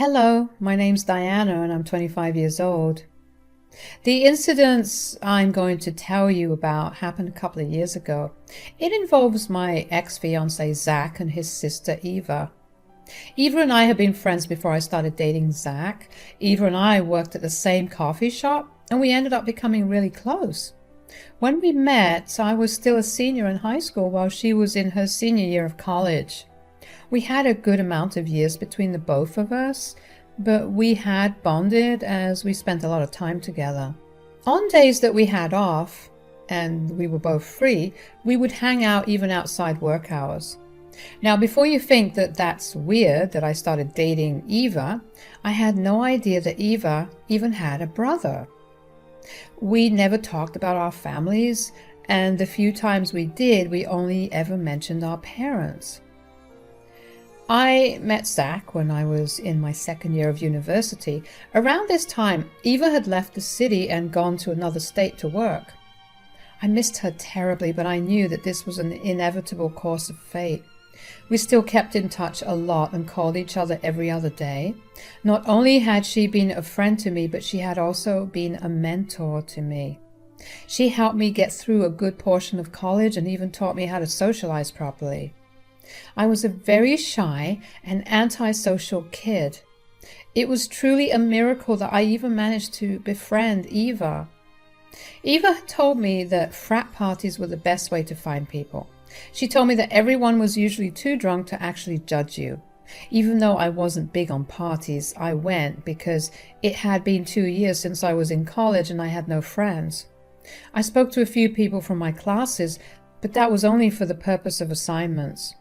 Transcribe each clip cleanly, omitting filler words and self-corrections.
Hello, my name's Diana and I'm 25 years old. The incidents I'm going to tell you about happened a couple of years ago. It involves my ex-fiance Zach and his sister Eva. Eva and I had been friends before I started dating Zach. Eva and I worked at the same coffee shop and we ended up becoming really close. When we met, I was still a senior in high school while she was in her senior year of college. We had a good amount of years between the both of us, but we had bonded as we spent a lot of time together. On days that we had off, and we were both free, we would hang out even outside work hours. Now, before you think that that's weird that I started dating Eva, I had no idea that Eva even had a brother. We never talked about our families, and the few times we did, we only ever mentioned our parents. I met Zach when I was in my second year of university. Around this time, Eva had left the city and gone to another state to work. I missed her terribly, but I knew that this was an inevitable course of fate. We still kept in touch a lot and called each other every other day. Not only had she been a friend to me, but she had also been a mentor to me. She helped me get through a good portion of college and even taught me how to socialize properly. I was a very shy and antisocial kid. It was truly a miracle that I even managed to befriend Eva. Eva had told me that frat parties were the best way to find people. She told me that everyone was usually too drunk to actually judge you. Even though I wasn't big on parties, I went because it had been 2 years since I was in college and I had no friends. I spoke to a few people from my classes, but that was only for the purpose of assignments.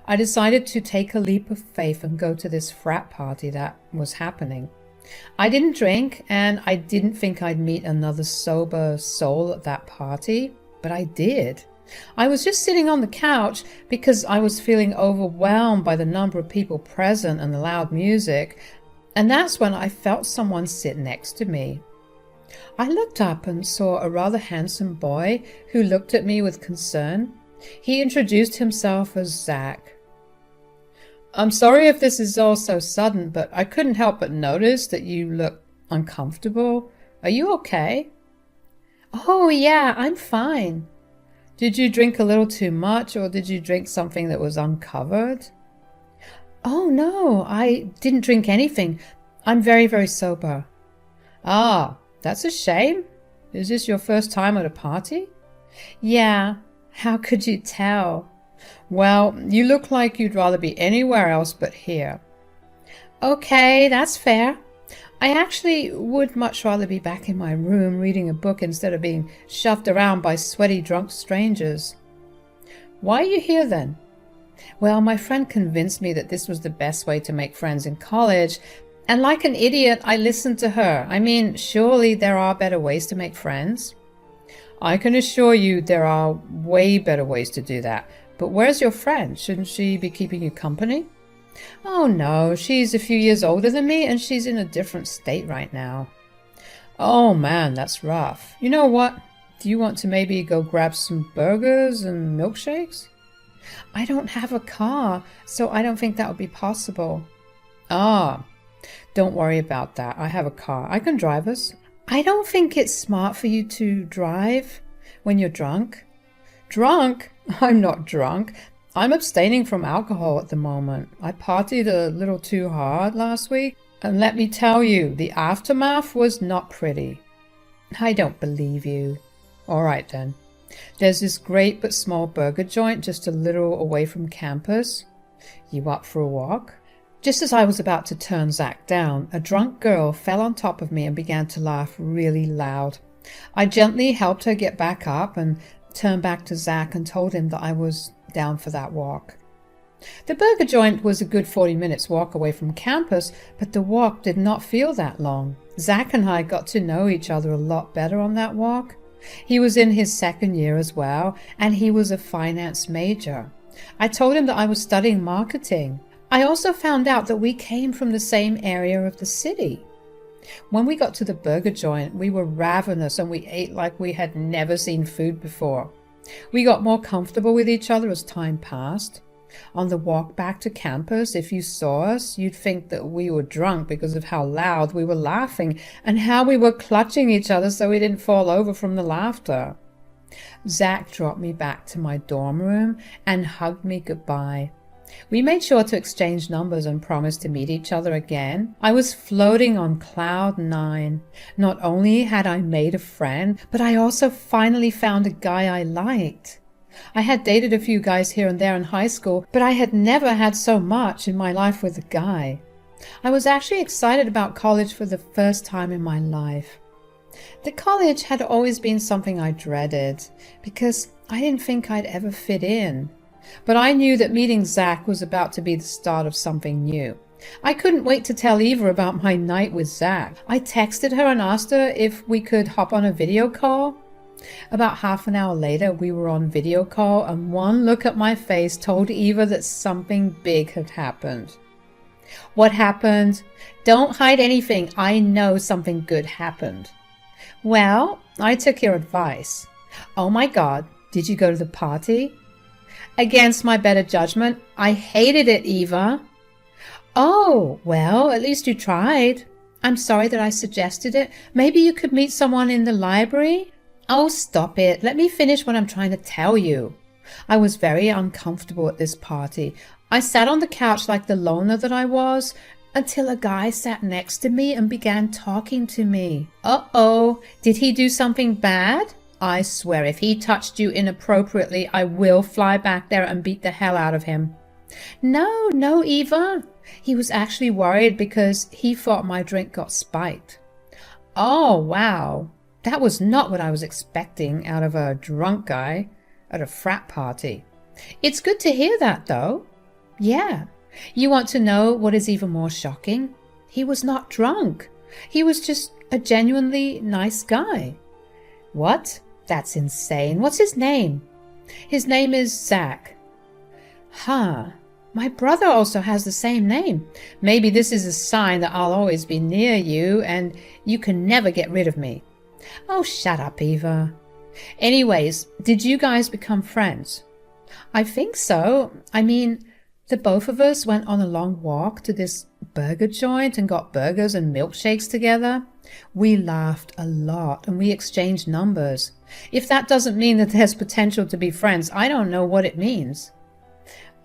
I decided to take a leap of faith and go to this frat party that was happening. I didn't drink and I didn't think I'd meet another sober soul at that party, but I did. I was just sitting on the couch because I was feeling overwhelmed by the number of people present and the loud music, and that's when I felt someone sit next to me. I looked up and saw a rather handsome boy who looked at me with concern. He introduced himself as Zach. "I'm sorry if this is all so sudden, but I couldn't help but notice that you look uncomfortable. Are you okay?" "Oh, yeah, I'm fine." "Did you drink a little too much, or did you drink something that was uncovered?" "Oh, no, I didn't drink anything. I'm very, very sober." "Ah, that's a shame. Is this your first time at a party?" "Yeah. How could you tell?" "Well, you look like you'd rather be anywhere else but here." "Okay, that's fair. I actually would much rather be back in my room reading a book instead of being shoved around by sweaty drunk strangers." "Why are you here then?" "Well, my friend convinced me that this was the best way to make friends in college, and like an idiot, I listened to her. I mean, surely there are better ways to make friends." "I can assure you there are way better ways to do that. But where's your friend? Shouldn't she be keeping you company?" "Oh no, she's a few years older than me and she's in a different state right now." "Oh man, that's rough. You know what? Do you want to maybe go grab some burgers and milkshakes?" "I don't have a car, so I don't think that would be possible." "Ah, don't worry about that. I have a car. I can drive us." "I don't think it's smart for you to drive when you're drunk." "Drunk? I'm not drunk. I'm abstaining from alcohol at the moment. I partied a little too hard last week, and let me tell you, the aftermath was not pretty." "I don't believe you." "All right then. There's this great but small burger joint just a little away from campus. You up for a walk?" Just as I was about to turn Zach down, a drunk girl fell on top of me and began to laugh really loud. I gently helped her get back up and turned back to Zach and told him that I was down for that walk. The burger joint was a good 40 minutes walk away from campus, but the walk did not feel that long. Zach and I got to know each other a lot better on that walk. He was in his second year as well, and he was a finance major. I told him that I was studying marketing. I also found out that we came from the same area of the city. When we got to the burger joint, we were ravenous and we ate like we had never seen food before. We got more comfortable with each other as time passed. On the walk back to campus, if you saw us, you'd think that we were drunk because of how loud we were laughing and how we were clutching each other so we didn't fall over from the laughter. Zach dropped me back to my dorm room and hugged me goodbye. We made sure to exchange numbers and promised to meet each other again. I was floating on cloud 9. Not only had I made a friend, but I also finally found a guy I liked. I had dated a few guys here and there in high school, but I had never had so much in my life with a guy. I was actually excited about college for the first time in my life. The college had always been something I dreaded because I didn't think I'd ever fit in. But I knew that meeting Zach was about to be the start of something new. I couldn't wait to tell Eva about my night with Zach. I texted her and asked her if we could hop on a video call. About half an hour later, we were on video call, and one look at my face told Eva that something big had happened. What happened? Don't hide anything. I know something good happened. Well, I took your advice. Oh my God, did you go to the party? Against my better judgment, I hated it, Eva. Oh, well, at least you tried. I'm sorry that I suggested it. Maybe you could meet someone in the library? Oh, stop it. Let me finish what I'm trying to tell you. I was very uncomfortable at this party. I sat on the couch like the loner that I was until a guy sat next to me and began talking to me. Uh-oh, did he do something bad? I swear if he touched you inappropriately, I will fly back there and beat the hell out of him. No, Eva. He was actually worried because he thought my drink got spiked. Oh, wow. That was not what I was expecting out of a drunk guy at a frat party. It's good to hear that, though. Yeah. You want to know what is even more shocking? He was not drunk. He was just a genuinely nice guy. What? That's insane. What's his name? His name is Zach. Huh. My brother also has the same name. Maybe this is a sign that I'll always be near you and you can never get rid of me. Oh, shut up, Eva. Anyways, did you guys become friends? I think so. I mean, the both of us went on a long walk to this burger joint and got burgers and milkshakes together. We laughed a lot and we exchanged numbers. If that doesn't mean that there's potential to be friends, I don't know what it means.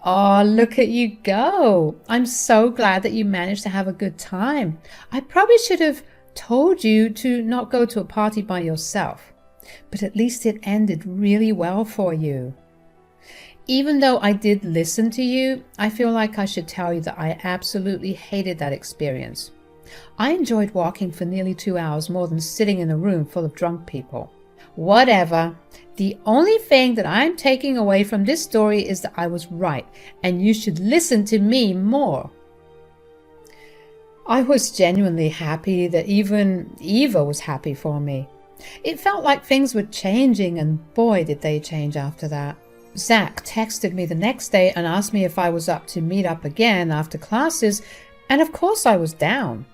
Oh, look at you go. I'm so glad that you managed to have a good time. I probably should have told you to not go to a party by yourself, but at least it ended really well for you. Even though I did listen to you, I feel like I should tell you that I absolutely hated that experience. I enjoyed walking for nearly 2 hours more than sitting in a room full of drunk people. Whatever. The only thing that I'm taking away from this story is that I was right, and you should listen to me more. I was genuinely happy that even Eva was happy for me. It felt like things were changing, and boy did they change after that. Zach texted me the next day and asked me if I was up to meet up again after classes, and of course I was down.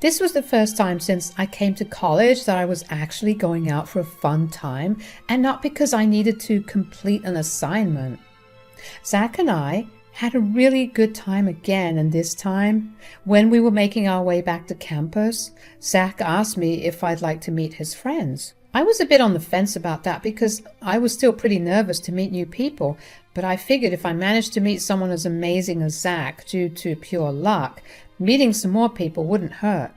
This was the first time since I came to college that I was actually going out for a fun time and not because I needed to complete an assignment. Zach and I had a really good time again, and this time, when we were making our way back to campus, Zach asked me if I'd like to meet his friends. I was a bit on the fence about that because I was still pretty nervous to meet new people, but I figured if I managed to meet someone as amazing as Zach due to pure luck, meeting some more people wouldn't hurt.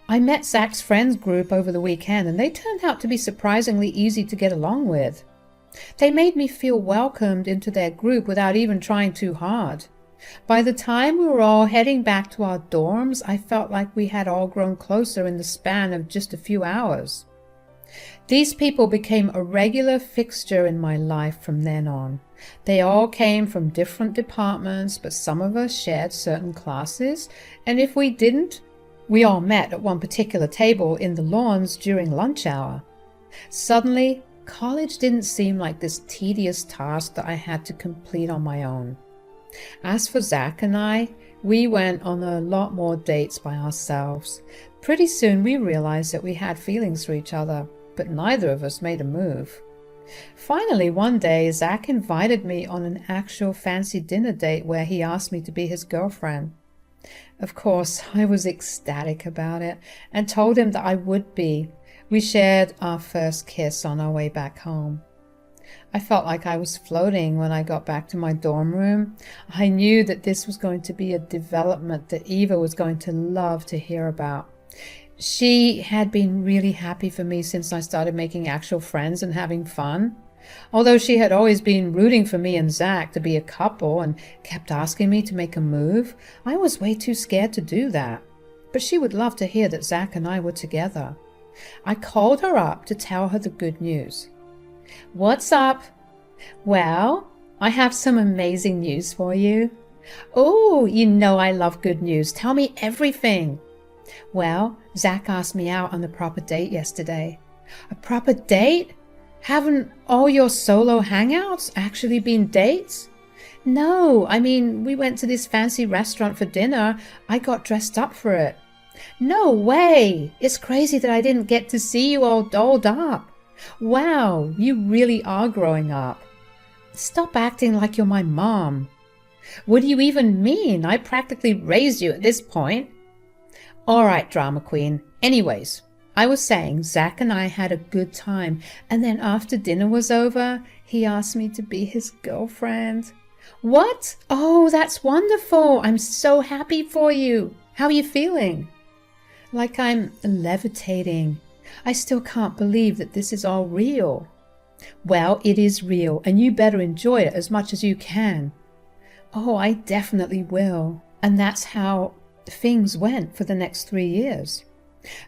I met Zach's friends group over the weekend, and they turned out to be surprisingly easy to get along with. They made me feel welcomed into their group without even trying too hard. By the time we were all heading back to our dorms, I felt like we had all grown closer in the span of just a few hours. These people became a regular fixture in my life from then on. They all came from different departments, but some of us shared certain classes, and if we didn't, we all met at one particular table in the lawns during lunch hour. Suddenly, college didn't seem like this tedious task that I had to complete on my own. As for Zach and I, we went on a lot more dates by ourselves. Pretty soon we realized that we had feelings for each other, but neither of us made a move. Finally, one day, Zach invited me on an actual fancy dinner date where he asked me to be his girlfriend. Of course, I was ecstatic about it and told him that I would be. We shared our first kiss on our way back home. I felt like I was floating when I got back to my dorm room. I knew that this was going to be a development that Eva was going to love to hear about. She had been really happy for me since I started making actual friends and having fun. Although she had always been rooting for me and Zach to be a couple and kept asking me to make a move, I was way too scared to do that. But she would love to hear that Zach and I were together. I called her up to tell her the good news. "What's up?" "Well, I have some amazing news for you." "Oh, you know I love good news. Tell me everything." "Well, Zach asked me out on a proper date yesterday." "A proper date? Haven't all your solo hangouts actually been dates?" "No, I mean, we went to this fancy restaurant for dinner. I got dressed up for it." "No way! It's crazy that I didn't get to see you all dolled up. Wow, you really are growing up. Stop acting like you're my mom." "What do you even mean? I practically raised you at this point." "All right, drama queen. Anyways, I was saying Zach and I had a good time, and then after dinner was over, he asked me to be his girlfriend." "What? Oh, that's wonderful. I'm so happy for you. How are you feeling?" "Like I'm levitating. I still can't believe that this is all real." "Well, it is real, and you better enjoy it as much as you can." "Oh, I definitely will." And that's how things went for the next 3 years.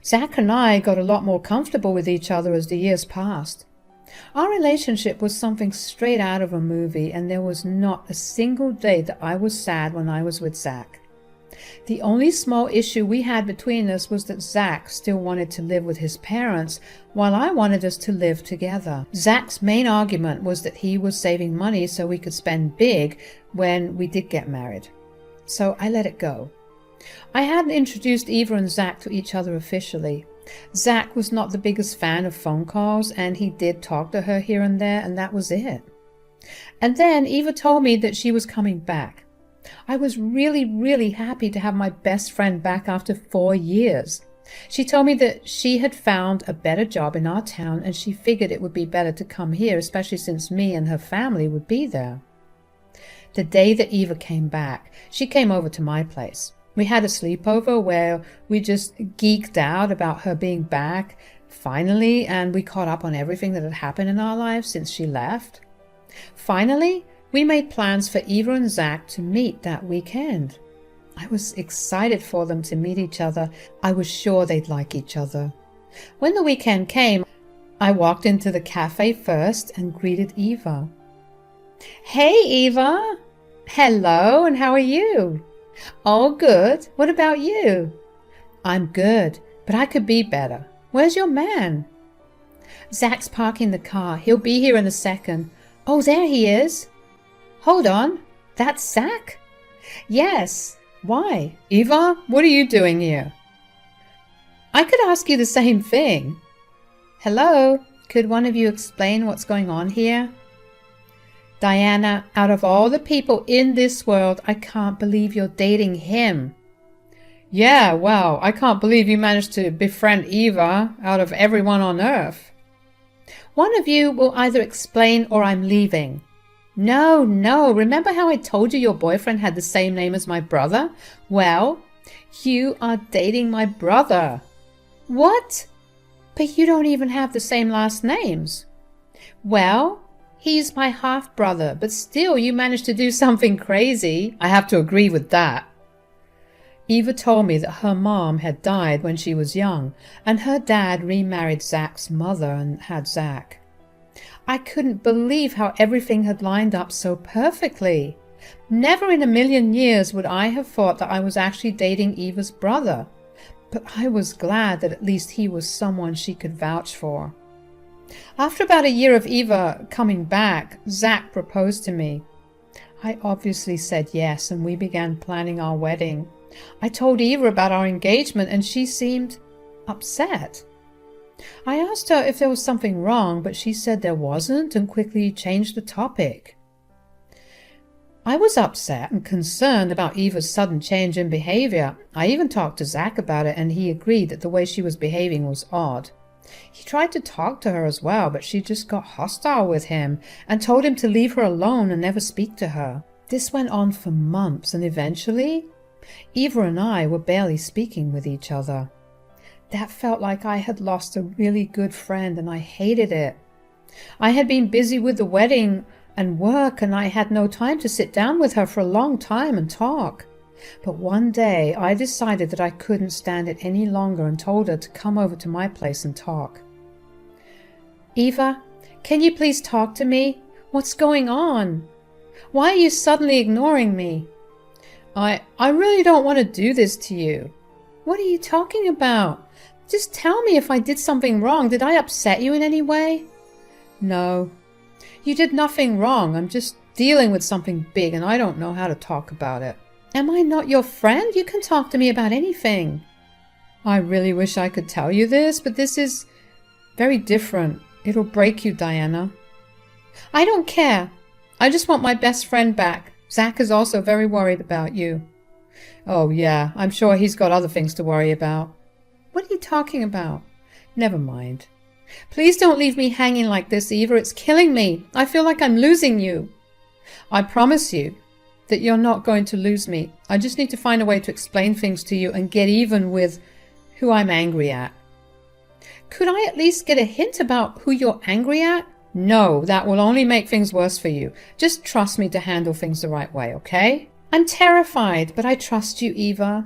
Zach and I got a lot more comfortable with each other as the years passed. Our relationship was something straight out of a movie, and there was not a single day that I was sad when I was with Zach. The only small issue we had between us was that Zach still wanted to live with his parents, while I wanted us to live together. Zach's main argument was that he was saving money so we could spend big when we did get married. So I let it go. I hadn't introduced Eva and Zach to each other officially. Zach was not the biggest fan of phone calls, and he did talk to her here and there, and that was it. And then Eva told me that she was coming back. I was really, really happy to have my best friend back after 4 years. She told me that she had found a better job in our town, and she figured it would be better to come here, especially since me and her family would be there. The day that Eva came back, she came over to my place. We had a sleepover where we just geeked out about her being back finally, and we caught up on everything that had happened in our lives since she left. Finally, we made plans for Eva and Zach to meet that weekend. I was excited for them to meet each other. I was sure they'd like each other. When the weekend came, I walked into the cafe first and greeted Eva. "Hey, Eva." "Hello, and how are you?" "Oh, good. What about you?" "I'm good, but I could be better. Where's your man?" "Zach's parking the car. He'll be here in a second." "Oh, there he is." "Hold on. That's Zach?" "Yes. Why?" "Eva, what are you doing here?" "I could ask you the same thing." "Hello. Could one of you explain what's going on here?" "Diana, out of all the people in this world, I can't believe you're dating him." "Yeah, well, I can't believe you managed to befriend Eva out of everyone on earth." "One of you will either explain or I'm leaving." No, remember how I told you your boyfriend had the same name as my brother? Well, you are dating my brother." "What? But you don't even have the same last names." "Well, he's my half-brother, but still you managed to do something crazy." "I have to agree with that." Eva told me that her mom had died when she was young, and her dad remarried Zach's mother and had Zach. I couldn't believe how everything had lined up so perfectly. Never in a million years would I have thought that I was actually dating Eva's brother, but I was glad that at least he was someone she could vouch for. After about a year of Eva coming back, Zach proposed to me. I obviously said yes, and we began planning our wedding. I told Eva about our engagement, and she seemed upset. I asked her if there was something wrong, but she said there wasn't and quickly changed the topic. I was upset and concerned about Eva's sudden change in behavior. I even talked to Zach about it, and he agreed that the way she was behaving was odd. He tried to talk to her as well, but she just got hostile with him and told him to leave her alone and never speak to her. This went on for months, and eventually, Eva and I were barely speaking with each other. That felt like I had lost a really good friend, and I hated it. I had been busy with the wedding and work, and I had no time to sit down with her for a long time and talk. But one day I decided that I couldn't stand it any longer and told her to come over to my place and talk. "Eva, can you please talk to me? What's going on? Why are you suddenly ignoring me? I really don't want to do this to you." "What are you talking about? Just tell me if I did something wrong. Did I upset you in any way?" "No, you did nothing wrong. I'm just dealing with something big and I don't know how to talk about it." "Am I not your friend? You can talk to me about anything." "I really wish I could tell you this, but this is very different. It'll break you, Diana." "I don't care. I just want my best friend back. Zach is also very worried about you." "Oh yeah, I'm sure he's got other things to worry about." "What are you talking about?" "Never mind. Please don't leave me hanging like this, Eva. It's killing me. I feel like I'm losing you." "I promise you that you're not going to lose me. I just need to find a way to explain things to you and get even with who I'm angry at." "Could I at least get a hint about who you're angry at?" "No, that will only make things worse for you. Just trust me to handle things the right way, okay?" "I'm terrified, but I trust you, Eva."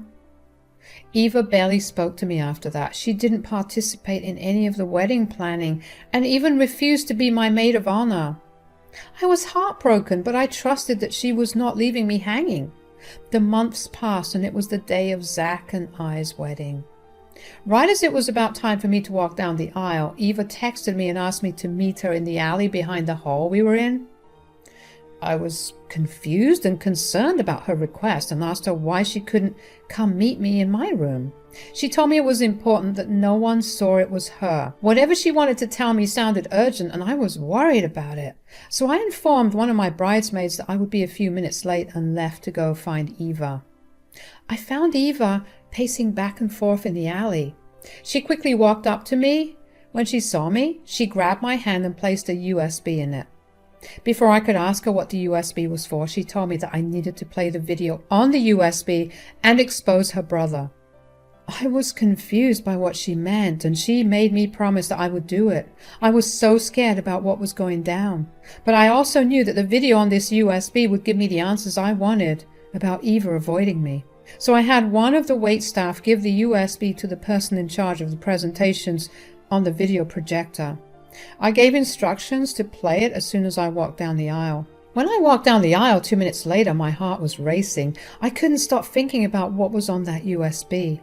Eva barely spoke to me after that. She didn't participate in any of the wedding planning and even refused to be my maid of honor. I was heartbroken, but I trusted that she was not leaving me hanging. The months passed, and it was the day of Zach and I's wedding. Right as it was about time for me to walk down the aisle, Eva texted me and asked me to meet her in the alley behind the hall we were in. I was confused and concerned about her request and asked her why she couldn't come meet me in my room. She told me it was important that no one saw it was her. Whatever she wanted to tell me sounded urgent, and I was worried about it. So I informed one of my bridesmaids that I would be a few minutes late and left to go find Eva. I found Eva pacing back and forth in the alley. She quickly walked up to me. When she saw me, she grabbed my hand and placed a USB in it. Before I could ask her what the USB was for, she told me that I needed to play the video on the USB and expose her brother. I was confused by what she meant, and she made me promise that I would do it. I was so scared about what was going down. But I also knew that the video on this USB would give me the answers I wanted about Eva avoiding me. So I had one of the waitstaff give the USB to the person in charge of the presentations on the video projector. I gave instructions to play it as soon as I walked down the aisle. When I walked down the aisle 2 minutes later, my heart was racing. I couldn't stop thinking about what was on that USB.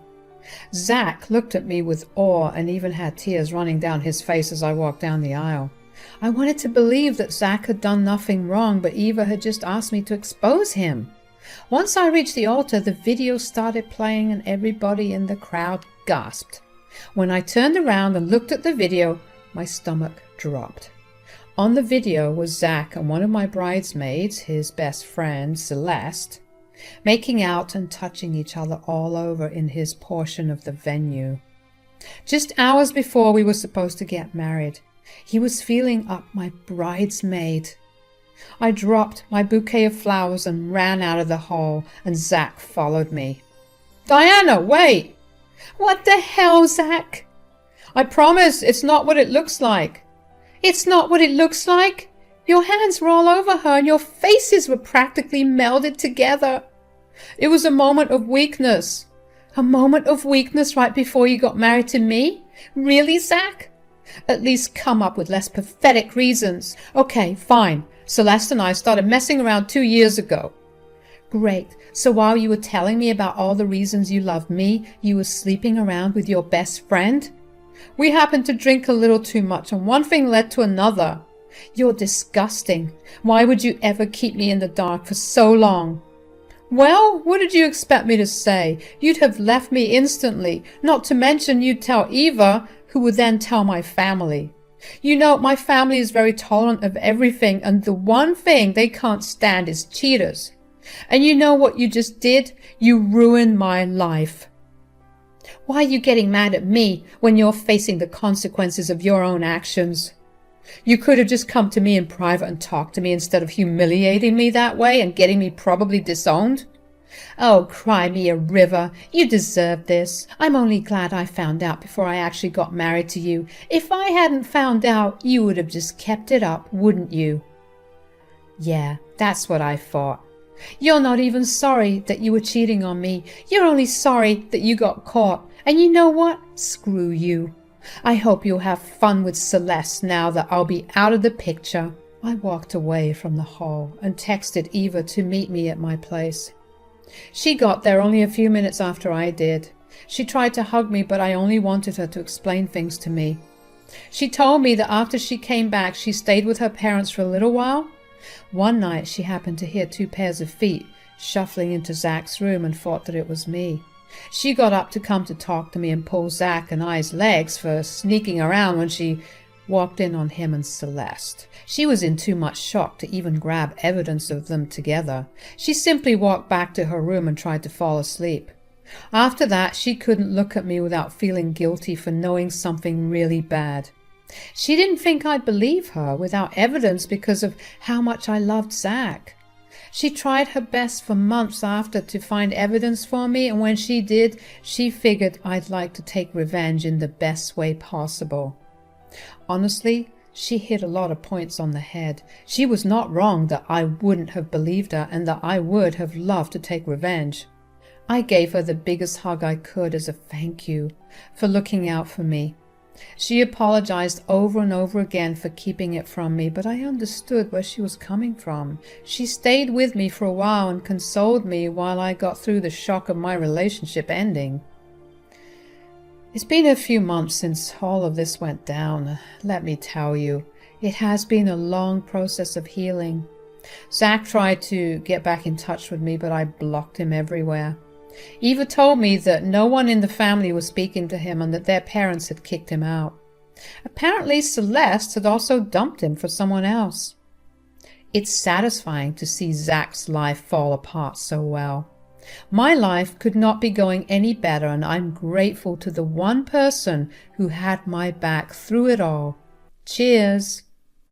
Zach looked at me with awe and even had tears running down his face as I walked down the aisle. I wanted to believe that Zach had done nothing wrong, but Eva had just asked me to expose him. Once I reached the altar, the video started playing and everybody in the crowd gasped. When I turned around and looked at the video, my stomach dropped. On the video was Zach and one of my bridesmaids, his best friend, Celeste, making out and touching each other all over in his portion of the venue. Just hours before we were supposed to get married, he was feeling up my bridesmaid. I dropped my bouquet of flowers and ran out of the hall, and Zach followed me. "Diana, wait!" "What the hell, Zach?" "I promise it's not what it looks like." "It's not what it looks like? Your hands were all over her and your faces were practically melded together." "It was a moment of weakness." "A moment of weakness right before you got married to me? Really, Zach? At least come up with less pathetic reasons." "Okay, fine. Celeste and I started messing around 2 years ago." "Great. So while you were telling me about all the reasons you loved me, you were sleeping around with your best friend?" "We happened to drink a little too much, and one thing led to another." "You're disgusting. Why would you ever keep me in the dark for so long?" "Well, what did you expect me to say? You'd have left me instantly. Not to mention you'd tell Eva, who would then tell my family. You know, my family is very tolerant of everything, and the one thing they can't stand is cheaters. And you know what you just did? You ruined my life. Why are you getting mad at me when you're facing the consequences of your own actions? You could have just come to me in private and talked to me instead of humiliating me that way and getting me probably disowned. Oh, cry me a river. You deserve this. I'm only glad I found out before I actually got married to you. If I hadn't found out, you would have just kept it up, wouldn't you? Yeah, that's what I thought. You're not even sorry that you were cheating on me. You're only sorry that you got caught. And you know what? Screw you. I hope you'll have fun with Celeste now that I'll be out of the picture. I walked away from the hall and texted Eva to meet me at my place. She got there only a few minutes after I did. She tried to hug me, but I only wanted her to explain things to me. She told me that after she came back, she stayed with her parents for a little while. One night she happened to hear 2 pairs of feet shuffling into Zach's room and thought that it was me. She got up to come to talk to me and pull Zach and I's legs for sneaking around when she walked in on him and Celeste. She was in too much shock to even grab evidence of them together. She simply walked back to her room and tried to fall asleep. After that, she couldn't look at me without feeling guilty for knowing something really bad. She didn't think I'd believe her without evidence because of how much I loved Zach. She tried her best for months after to find evidence for me, and when she did, she figured I'd like to take revenge in the best way possible. Honestly, she hit a lot of points on the head. She was not wrong that I wouldn't have believed her and that I would have loved to take revenge. I gave her the biggest hug I could as a thank you for looking out for me. She apologized over and over again for keeping it from me, but I understood where she was coming from. She stayed with me for a while and consoled me while I got through the shock of my relationship ending. It's been a few months since all of this went down. Let me tell you, it has been a long process of healing. Zach tried to get back in touch with me, but I blocked him everywhere. Eva told me that no one in the family was speaking to him and that their parents had kicked him out. Apparently Celeste had also dumped him for someone else. It's satisfying to see Zach's life fall apart so well. My life could not be going any better, and I'm grateful to the one person who had my back through it all. Cheers!